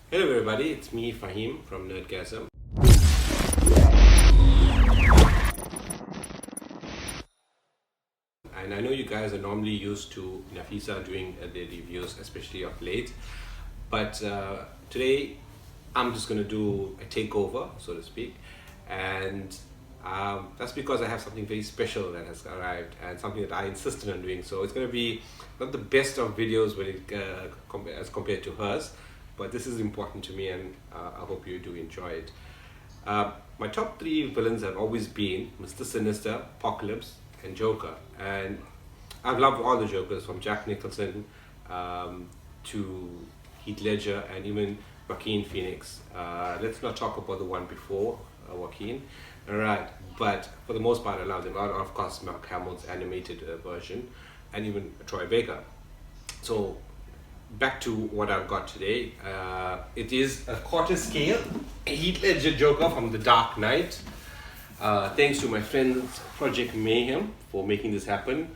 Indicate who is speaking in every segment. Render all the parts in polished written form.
Speaker 1: Hello everybody, it's me Fahim from Nerdgasm. And I know you guys are normally used to Nafisa doing their reviews, especially of late. But today I'm just going to do a takeover, so to speak. And that's because I have something very special that has arrived and something that I insisted on doing. So it's going to be not the best of videos when it as compared to hers, but this is important to me, and I hope you do enjoy it. My top three villains have always been Mr. Sinister, Apocalypse, and Joker. And I've loved all the Jokers, from Jack Nicholson to Heath Ledger and even Joaquin Phoenix. Let's not talk about the one before Joaquin. Alright, but for the most part I love them. Of course, Mark Hamill's animated version, and even Troy Baker. So back to what I've got today. It is a quarter scale Heath Ledger Joker from The Dark Knight. Thanks to my friends Project Mayhem for making this happen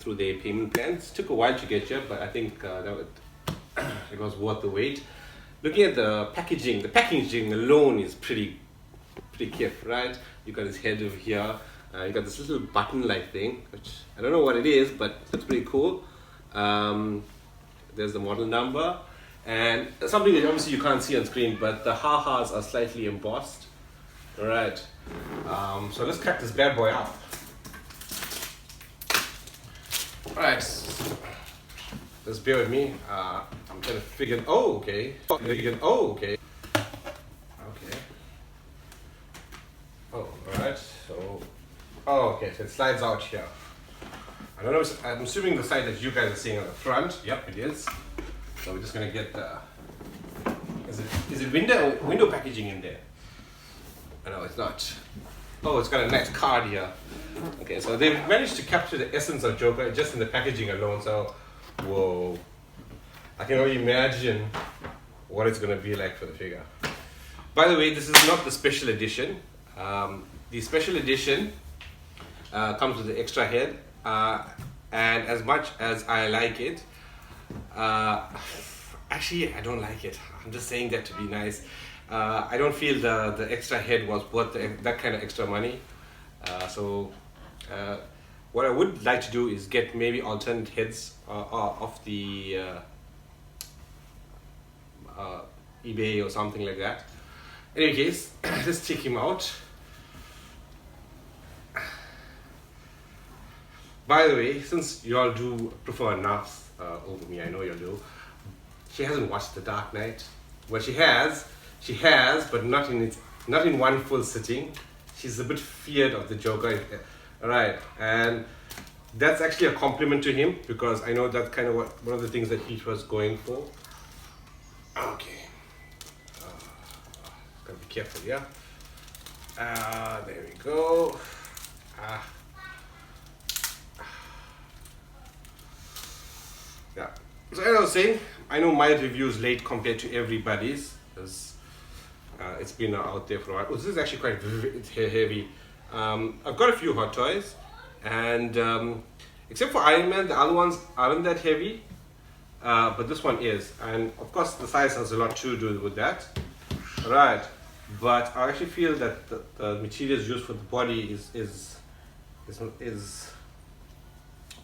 Speaker 1: through their payment plans. Took a while to get here, but I think it was worth the wait. Looking at the packaging alone is pretty kiff, right? You got his head over here. You got this little button-like thing, which I don't know what it is, but it's pretty cool. There's the model number, and something that obviously you can't see on screen, but the ha-has are slightly embossed. Alright, so let's crack this bad boy up. Alright, just bear with me. I'm trying to figure. Oh, okay. Okay. Oh, alright. So, okay. So it slides out here. I don't know. I'm assuming the side that you guys are seeing on the front. Yep, it is. So we're just gonna get the. Is it window packaging in there? No, it's not. Oh, it's got a nice card here. Okay, so they've managed to capture the essence of Joker just in the packaging alone. So, whoa! I can only imagine what it's gonna be like for the figure. By the way, this is not the special edition. The special edition comes with the extra head. And as much as I like it, actually I don't like it. I'm just saying that to be nice. I don't feel the extra head was worth that kind of extra money. So what I would like to do is get maybe alternate heads off the eBay or something like that. In any case, let's check him out. By the way, since you all do prefer Nafs over me, I know you all do, she hasn't watched The Dark Knight. Well, she has, but not in one full sitting. She's a bit feared of the Joker. Alright, and that's actually a compliment to him, because I know that's kind of one of the things that Heath was going for. Okay. Gotta be careful, yeah? There we go. Yeah. So as I was saying, I know my review is late compared to everybody's, because it's been out there for a while. Oh, this is actually quite heavy. I've got a few hot toys, and except for Iron Man, the other ones aren't that heavy, but this one is. And of course, the size has a lot to do with that. Right. But I actually feel that the materials used for the body is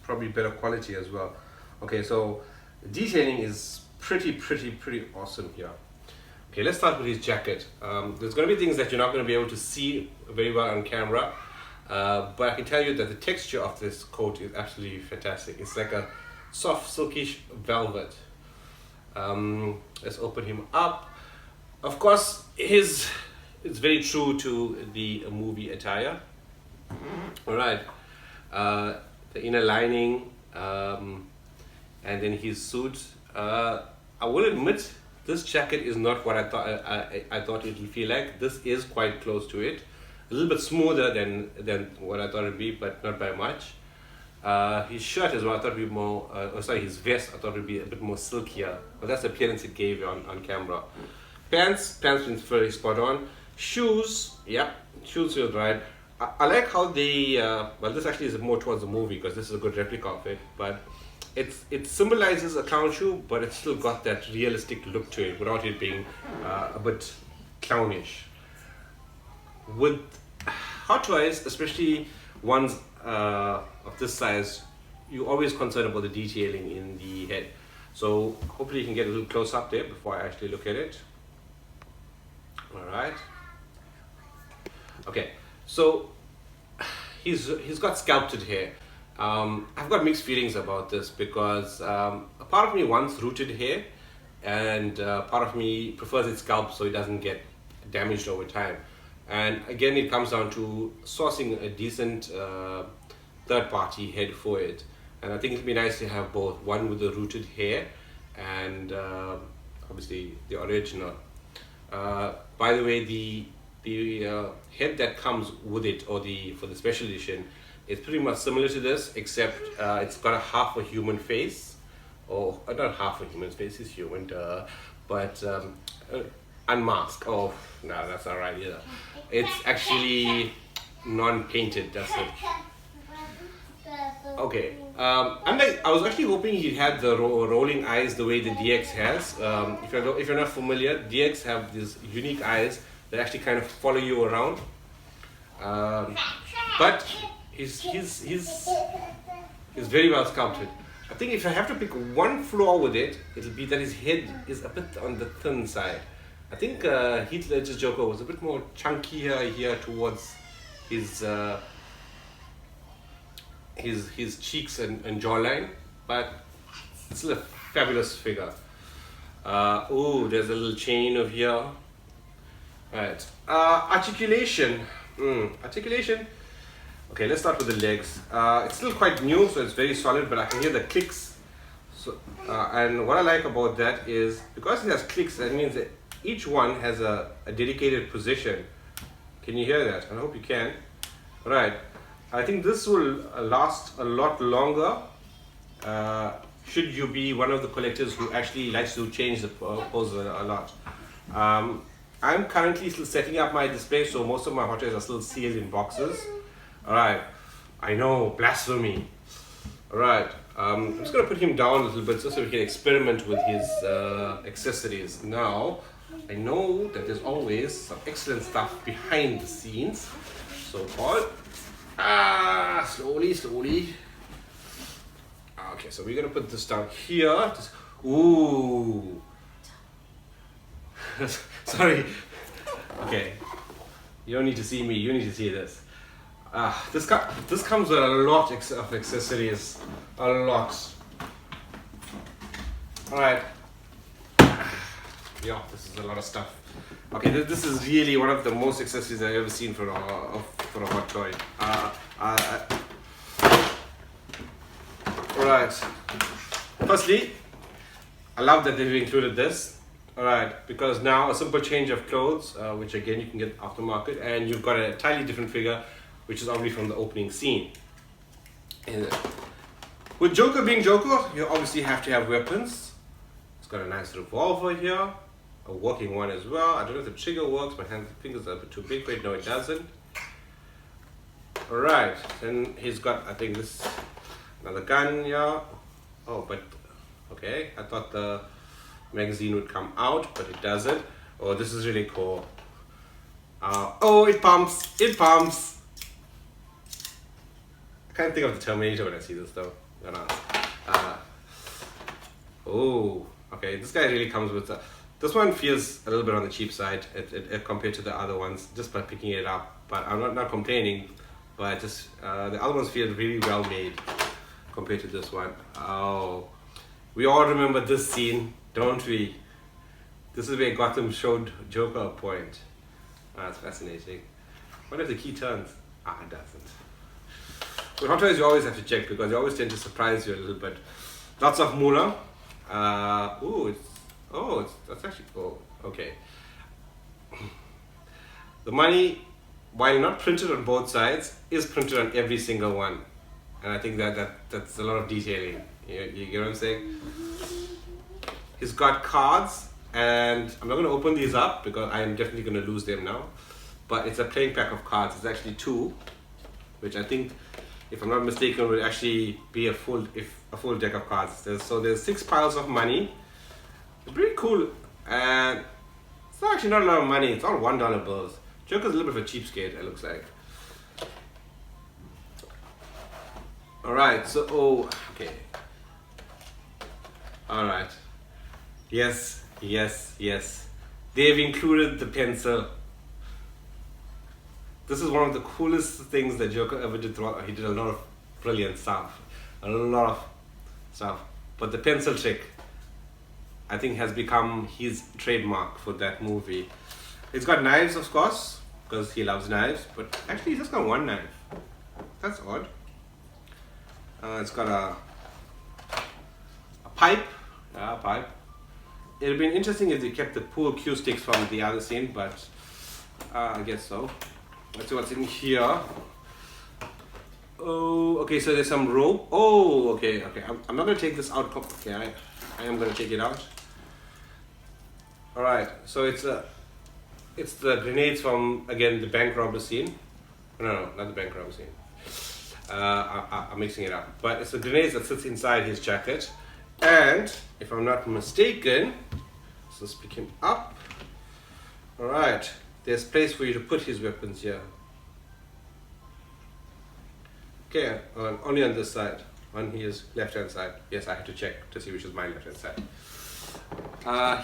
Speaker 1: probably better quality as well. Okay, so the detailing is pretty awesome here. Okay, let's start with his jacket. There's going to be things that you're not going to be able to see very well on camera, but I can tell you that the texture of this coat is absolutely fantastic. It's like a soft, silkish velvet. Let's open him up. Of course, it's very true to the movie attire. Alright, the inner lining, and then his suit. I will admit, this jacket is not what I thought I thought it would feel like. This is quite close to it. A little bit smoother than what I thought it would be, but not by much. His shirt as well, I thought it would be more, his vest, I thought it would be a bit more silkier. But that's the appearance it gave on camera. Pants been very spot on. Shoes, yeah, shoes feel right. I like how they, well, this actually is more towards the movie, because this is a good replica of it, but it symbolizes a clown shoe, but it's still got that realistic look to it without it being a bit clownish. With hot toys, especially ones of this size, you're always concerned about the detailing in the head. So hopefully you can get a little close up there before I actually look at it. All right. Okay, so he's got sculpted hair. I've got mixed feelings about this because a part of me wants rooted hair, and part of me prefers it scalped so it doesn't get damaged over time. And again, it comes down to sourcing a decent third-party head for it. And I think it'd be nice to have both, one with the rooted hair and obviously the original. By the way, the head that comes with it, or for the special edition, is pretty much similar to this, except it's got a half a human face, or not half a human face, it's human, but unmasked. Oh, no, that's not right either. It's actually non-painted, that's it. Okay, I was actually hoping he'd had the rolling eyes the way the DX has. If you're not familiar, DX have these unique eyes that actually kind of follow you around. But he's very well sculpted. I think if I have to pick one flaw with it, it'll be that his head is a bit on the thin side. I think Heath Ledger's Joker was a bit more chunkier here towards his cheeks and jawline, but it's still a fabulous figure. Oh, there's a little chain over here. Right. Articulation. Articulation. Okay, let's start with the legs. It's still quite new, so it's very solid, but I can hear the clicks. So, and what I like about that is, because it has clicks, that means that each one has a dedicated position. Can you hear that? I hope you can. Right. I think this will last a lot longer. Should you be one of the collectors who actually likes to change the pose a lot. I'm currently still setting up my display, so most of my hot toys are still sealed in boxes. Alright, I know, blasphemy. Alright, I'm just going to put him down a little bit just so we can experiment with his accessories. Now, I know that there's always some excellent stuff behind the scenes. So called. Slowly. Okay, so we're going to put this down here. Ooh. Sorry. Okay. You don't need to see me, you need to see this. This comes with a lot of accessories. A lot. Alright. Yeah, this is a lot of stuff. Okay, this is really one of the most accessories I've ever seen for a hot toy. Alright. Firstly, I love that they've included this. Alright, because now a simple change of clothes, which again you can get aftermarket, and you've got a entirely different figure, which is obviously from the opening scene. And with Joker being Joker, you obviously have to have weapons. It's got a nice revolver here, a working one as well. I don't know if the trigger works, my fingers are a bit too big, but no it doesn't. Alright, then he's got, I think this, another gun here. Oh, but, okay, I thought the magazine would come out, but it doesn't. Oh, this is really cool. Oh, it pumps. I can't think of the Terminator when I see this though. Oh, okay, this guy really comes with this one feels a little bit on the cheap side compared to the other ones, just by picking it up. But I'm not complaining, but just the other ones feel really well made compared to this one. Oh, we all remember this scene, don't we? This is where Gotham showed Joker a point. That's fascinating. What if the key turns? It doesn't. With hot toys, you always have to check because they always tend to surprise you a little bit. Lots of moolah. That's actually cool. Okay. The money, while not printed on both sides, is printed on every single one, and I think that's a lot of detailing. You get what I'm saying? He's got cards, and I'm not going to open these up because I am definitely going to lose them now. But it's a playing pack of cards. It's actually two, which I think if I'm not mistaken, would actually be a full deck of cards. There's 6 piles of money. It's pretty cool, and it's actually not a lot of money. It's all $1 bills. Joker's a little bit of a cheapskate, it looks like. Alright, so, okay. Alright. Yes. They've included the pencil. This is one of the coolest things that Joker ever did throughout. He did a lot of brilliant stuff. But the pencil trick, I think, has become his trademark for that movie. It's got knives, of course, because he loves knives, but actually he's just got one knife. That's odd. It's got a pipe. Yeah, a pipe. It would have been interesting if they kept the pool cue sticks from the other scene, but I guess so. Let's see what's in here. Oh, okay, so there's some rope. Oh, okay. I'm not going to take this out. Okay, I am going to take it out. Alright, so it's the grenades from, again, the bank robber scene. No, not the bank robber scene. I'm mixing it up. But it's the grenades that sits inside his jacket. And, if I'm not mistaken, let's pick him up. Alright, there's place for you to put his weapons here. Okay, only on this side, on his left-hand side. Yes, I had to check to see which is my left-hand side.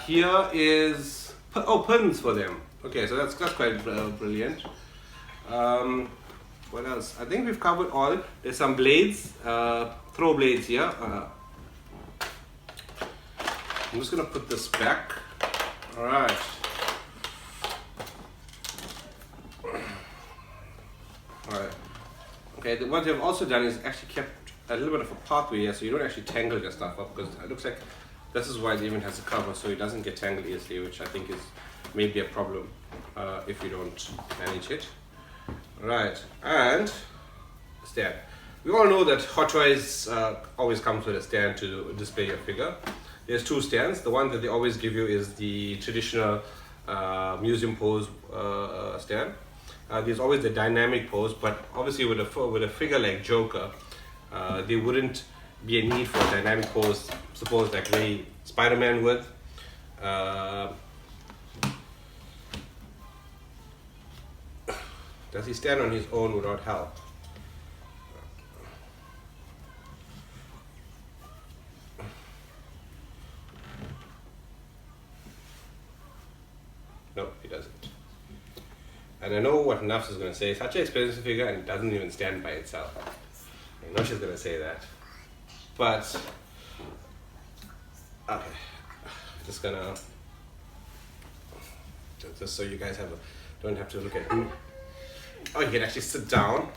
Speaker 1: Here is, pins for them. Okay, so that's quite brilliant. What else? I think we've covered all. There's some blades, throw blades here. I'm just gonna put this back. All right. Okay, what they've also done is actually kept a little bit of a pathway here, so you don't actually tangle your stuff up, because it looks like this is why it even has a cover, so it doesn't get tangled easily, which I think is maybe a problem if you don't manage it. Right, and stand. We all know that hottoys always comes with a stand to display your figure. There's 2 stands. The one that they always give you is the traditional museum pose stand. There's always the dynamic pose, but obviously with a figure like Joker, there wouldn't be a need for a dynamic pose, suppose like way Spider-Man would. Does he stand on his own without help? No, he doesn't. And I know what Nafs is going to say. Such an expensive figure and it doesn't even stand by itself. I know she's going to say that. But, okay. Just gonna, just so you guys don't have to look at him. Oh, you can actually sit down.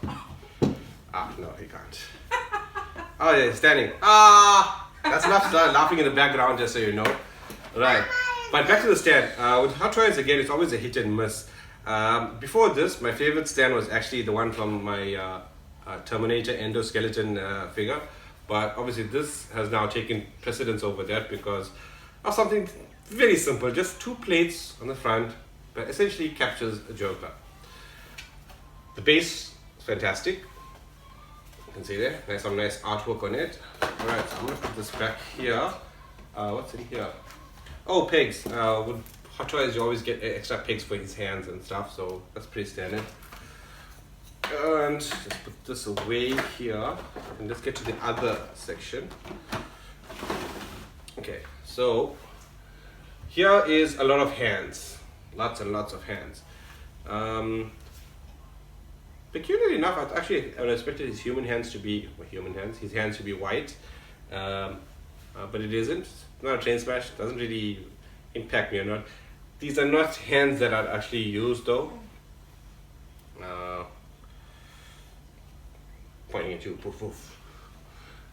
Speaker 1: Ah, no, he can't. Oh, yeah, he's standing. Ah, that's enough laughing in the background, just so you know. Right. But back to the stand. With hottoys, again, it's always a hit and miss. Before this, my favorite stand was actually the one from my Terminator endoskeleton figure. But obviously, this has now taken precedence over that because of something very simple. Just 2 plates on the front that essentially captures a Joker. The base is fantastic. You can see there, there's some nice artwork on it. Alright, so I'm going to put this back here. What's in here? Oh, pegs. With Hot Toys, you always get extra pegs for his hands and stuff, so that's pretty standard. And just put this away here, and let's get to the other section. Okay, so here is a lot of hands, lots and lots of hands. Peculiarly enough, I expected his hands to be white, but it isn't. It's not a train smash. It doesn't really impact me or not. These are not hands that are actually used though. Pointing at you, poof, poof.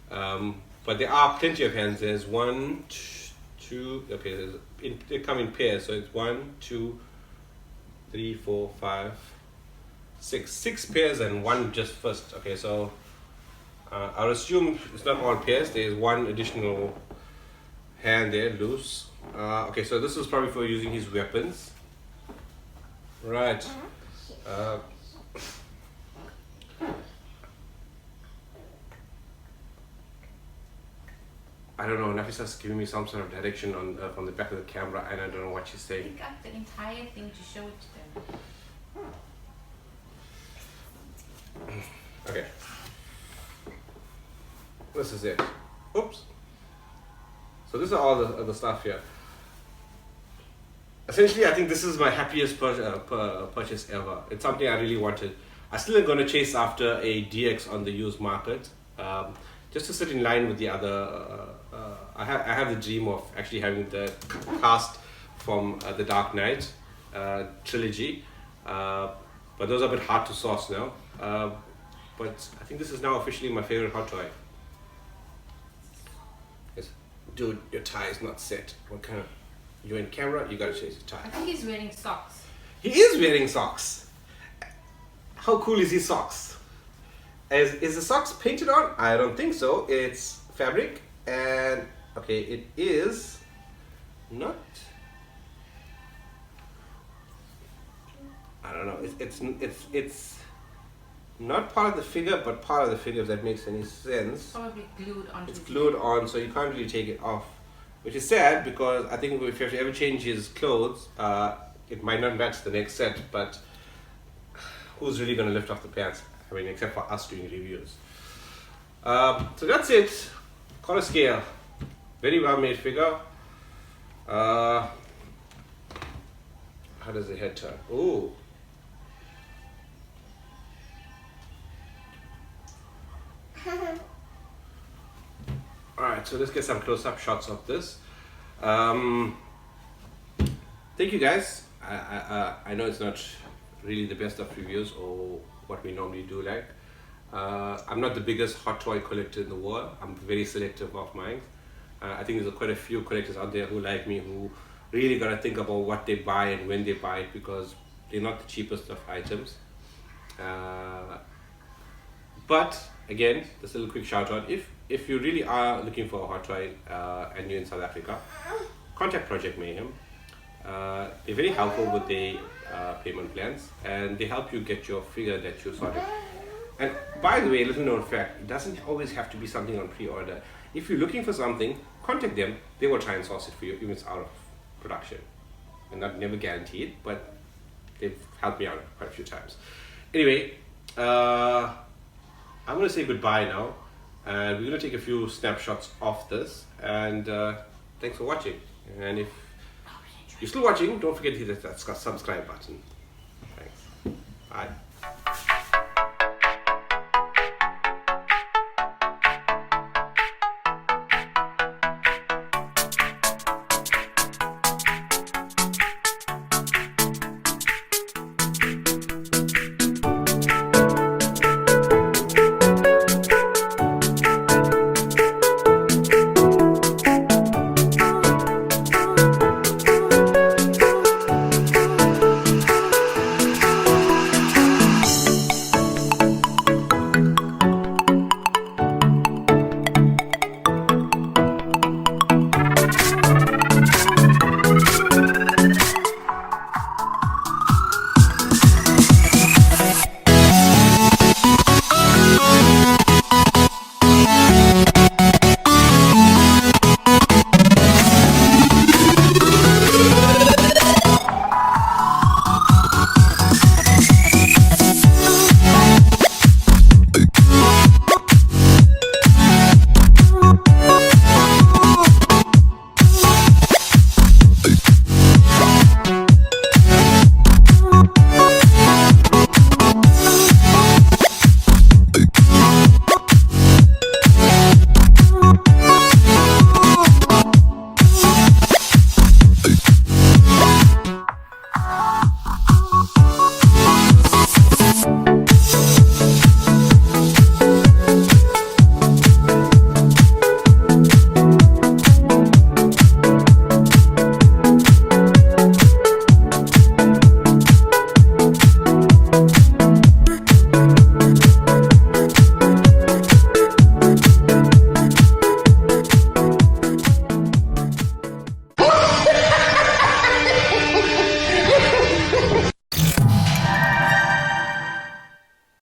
Speaker 1: But there are plenty of hands. There's 1, 2. Okay, they come in pairs, so it's 1, 2, 3, 4, 5, 6 pairs and 1 just first. Okay, so I'll assume it's not all pairs. There's 1 additional hand there loose. Okay, so this is probably for using his weapons. Right. I don't know, Nafisa's giving me some sort of direction on from the back of the camera, and I don't know what she's saying.
Speaker 2: Pick up the entire thing to show it to them.
Speaker 1: Okay. This is it. Oops. So this is all the stuff here. Essentially, I think this is my happiest purchase ever. It's something I really wanted. I'm still going to chase after a DX on the used market, just to sit in line with the other. I have the dream of actually having the cast from the Dark Knight trilogy, but those are a bit hard to source now. But I think this is now officially my favorite hot toy. Yes. Dude, your tie is not set. What kind of... You're in camera, you gotta change the tie.
Speaker 2: I think he's wearing socks.
Speaker 1: He is wearing socks. How cool is his socks? Is the socks painted on? I don't think so. It's fabric, and okay, it is not. I don't know. It's not part of the figure, but part of the figure, if that makes any sense.
Speaker 2: Probably glued onto.
Speaker 1: It's glued on, so you can't really take it off, which is sad because I think if you have to ever change his clothes, it might not match the next set. But who's really going to lift off the pants? I mean, except for us doing reviews. So that's it. Color scale, very well made figure. How does the head turn? Ooh. Alright, so let's get some close-up shots of this. Thank you guys. I know it's not really the best of reviews or what we normally do like. I'm not the biggest hot toy collector in the world. I'm very selective of mine. I think there's quite a few collectors out there who like me, who really gotta think about what they buy and when they buy it, because they're not the cheapest of items. But again, just a little quick shout out. If you really are looking for a hot toy and you're in South Africa, contact Project Mayhem. They're very helpful with the payment plans, and they help you get your figure that you sorted. And by the way, little known fact, it doesn't always have to be something on pre-order. If you're looking for something, contact them. They will try and source it for you, even if it's out of production. And not never guaranteed, but they've helped me out quite a few times. Anyway, I'm going to say goodbye now. And we're going to take a few snapshots of this. And thanks for watching. And if you're still watching, don't forget to hit that subscribe button. Thanks. Bye.